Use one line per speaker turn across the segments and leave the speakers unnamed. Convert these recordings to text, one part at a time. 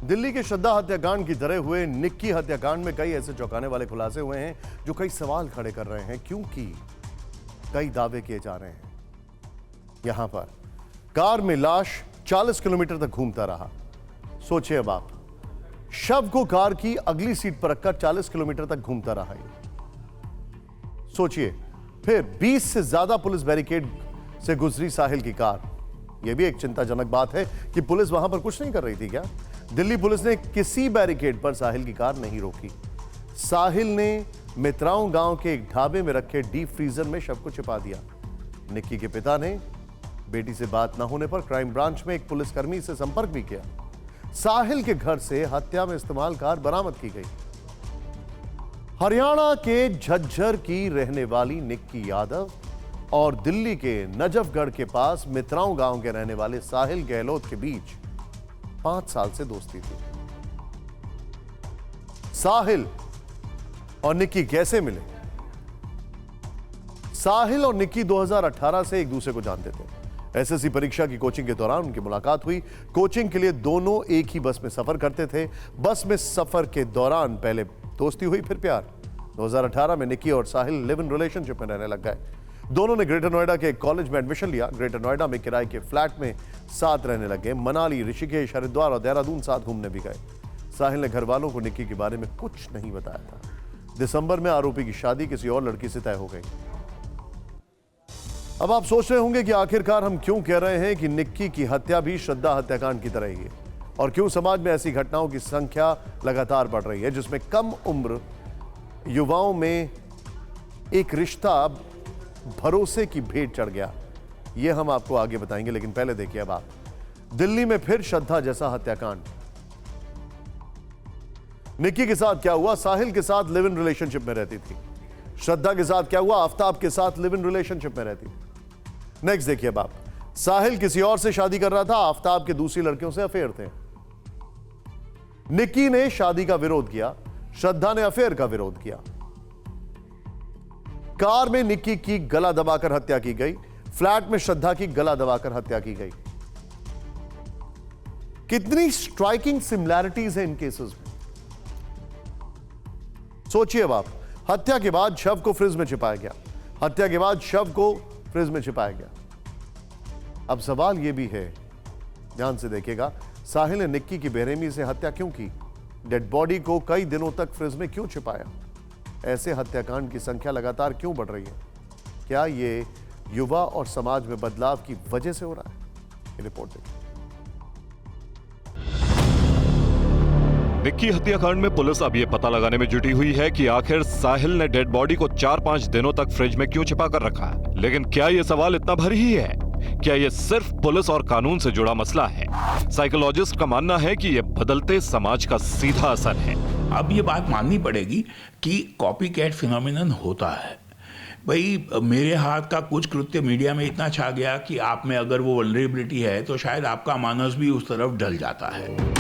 दिल्ली के श्रद्धा हत्याकांड की तरह हुए निक्की हत्याकांड में कई ऐसे चौंकाने वाले खुलासे हुए हैं जो कई सवाल खड़े कर रहे हैं, क्योंकि कई दावे किए जा रहे हैं। यहां पर कार में लाश 40 किलोमीटर तक घूमता रहा। सोचिए अब आप, शव को कार की अगली सीट पर रखकर 40 किलोमीटर तक घूमता रहा। सोचिए, फिर 20 से ज्यादा पुलिस बैरिकेड से गुजरी साहिल की कार। यह भी एक चिंताजनक बात है कि पुलिस वहां पर कुछ नहीं कर रही थी क्या? दिल्ली पुलिस ने किसी बैरिकेड पर साहिल की कार नहीं रोकी। साहिल ने मित्राओं गांव के एक ढाबे में रखे डीप फ्रीजर में शव को छिपा दिया। निक्की के पिता ने बेटी से बात न होने पर क्राइम ब्रांच में एक पुलिसकर्मी से संपर्क भी किया। साहिल के घर से हत्या में इस्तेमाल कार बरामद की गई। हरियाणा के झज्जर की रहने वाली निक्की यादव और दिल्ली के नजफगढ़ के पास मित्राओं गांव के रहने वाले साहिल गहलोत के बीच 5 साल से दोस्ती थी। साहिल और निक्की कैसे मिले? साहिल और निक्की 2018 से एक दूसरे को जानते थे। एसएससी परीक्षा की कोचिंग के दौरान उनकी मुलाकात हुई। कोचिंग के लिए दोनों एक ही बस में सफर करते थे। बस में सफर के दौरान पहले दोस्ती हुई, फिर प्यार। 2018 में निक्की और साहिल लिव इन रिलेशनशिप में रहने लग गए। दोनों ने ग्रेटर नोएडा के एक कॉलेज में एडमिशन लिया। ग्रेटर नोएडा में किराए के फ्लैट में साथ रहने लगे। मनाली, ऋषिकेश, हरिद्वार और देहरादून साथ घूमने भी गए। साहिल ने घर वालों को निक्की के बारे में कुछ नहीं बताया था। दिसंबर में आरोपी की शादी किसी और लड़की से तय हो गई। अब आप सोच रहे होंगे कि आखिरकार हम क्यों कह रहे हैं कि निक्की की हत्या भी श्रद्धा हत्याकांड की तरह ही है, और क्यों समाज में ऐसी घटनाओं की संख्या लगातार बढ़ रही है जिसमें कम उम्र युवाओं में एक रिश्ता भरोसे की भेंट चढ़ गया। यह हम आपको आगे बताएंगे, लेकिन पहले देखिए अब आप, दिल्ली में फिर श्रद्धा जैसा हत्याकांड। निक्की के साथ क्या हुआ? साहिल के साथ लिव इन रिलेशनशिप में रहती थी। श्रद्धा के साथ क्या हुआ? आफ्ताब के साथ लिव इन रिलेशनशिप में रहती। नेक्स्ट देखिए अब आप, साहिल किसी और से शादी कर रहा था। आफ्ताब के दूसरी लड़कियों से अफेयर थे। निक्की ने शादी का विरोध किया, श्रद्धा ने अफेयर का विरोध किया। कार में निक्की की गला दबाकर हत्या की गई। फ्लैट में श्रद्धा की गला दबाकर हत्या की गई। कितनी स्ट्राइकिंग सिमिलैरिटीज है इन केसेस में। सोचिए अब आप, हत्या के बाद शव को फ्रिज में छिपाया गया। हत्या के बाद शव को फ्रिज में छिपाया गया। अब सवाल यह भी है, ध्यान से देखिएगा, साहिल ने निक्की की बेरहमी से हत्या क्यों की? डेड बॉडी को कई दिनों तक फ्रिज में क्यों छिपाया? ऐसे हत्याकांड की संख्या लगातार क्यों बढ़ रही है? क्या ये युवा और समाज में बदलाव की वजह से हो रहा है? ये रिपोर्ट देखिए।
निक्की हत्याकांड में पुलिस अब यह पता लगाने में जुटी हुई है कि आखिर साहिल ने डेड बॉडी को 4-5 दिनों तक फ्रिज में क्यों छिपा कर रखा। लेकिन क्या यह सवाल इतना भर ही है? क्या यह सिर्फ पुलिस और कानून से जुड़ा मसला है? साइकोलॉजिस्ट का मानना है कि यह बदलते समाज का सीधा असर है।
अब ये बात माननी पड़ेगी कि कॉपी कैट फिनोमिनन होता है। भाई, मेरे हाथ का कुछ कृत्य मीडिया में इतना छा गया कि आप में अगर वो वल्नरेबिलिटी है तो शायद आपका मानस भी उस तरफ ढल जाता है।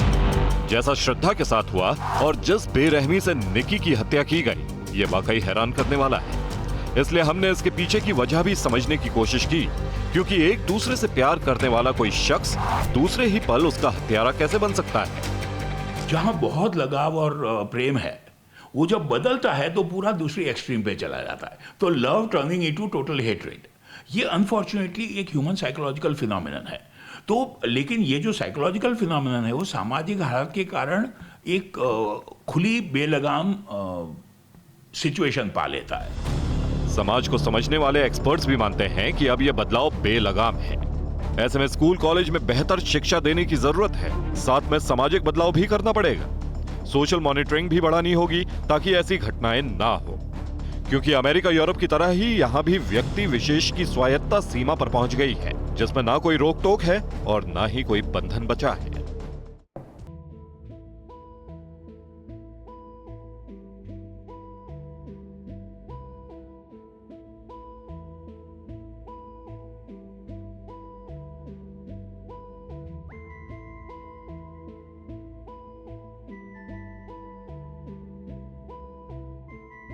जैसा श्रद्धा के साथ हुआ और जिस बेरहमी से निक्की की हत्या की गई, ये वाकई हैरान करने वाला है। इसलिए हमने इसके पीछे की वजह भी समझने की कोशिश की, क्योंकि एक दूसरे से प्यार करने वाला कोई शख्स दूसरे ही पल उसका हत्यारा कैसे बन सकता है?
जहां बहुत लगाव और प्रेम है, वो जब बदलता है तो पूरा दूसरी एक्सट्रीम पे चला जाता है। तो love turning into total hatred, ये अनफॉर्चुनेटली एक ह्यूमन साइकोलॉजिकल फिनोमिनन है। तो लेकिन ये जो साइकोलॉजिकल फिनोमिनन है वो सामाजिक हालत के कारण एक खुली बेलगाम सिचुएशन पा लेता है।
समाज को समझने वाले एक्सपर्ट्स भी मानते हैं कि अब यह बदलाव बेलगाम है। ऐसे में स्कूल कॉलेज में बेहतर शिक्षा देने की जरूरत है। साथ में सामाजिक बदलाव भी करना पड़ेगा। सोशल मॉनिटरिंग भी बढ़ानी होगी ताकि ऐसी घटनाएं ना हो, क्योंकि अमेरिका यूरोप की तरह ही यहां भी व्यक्ति विशेष की स्वायत्तता सीमा पर पहुंच गई है, जिसमें ना कोई रोक टोक है और ना ही कोई बंधन बचा है।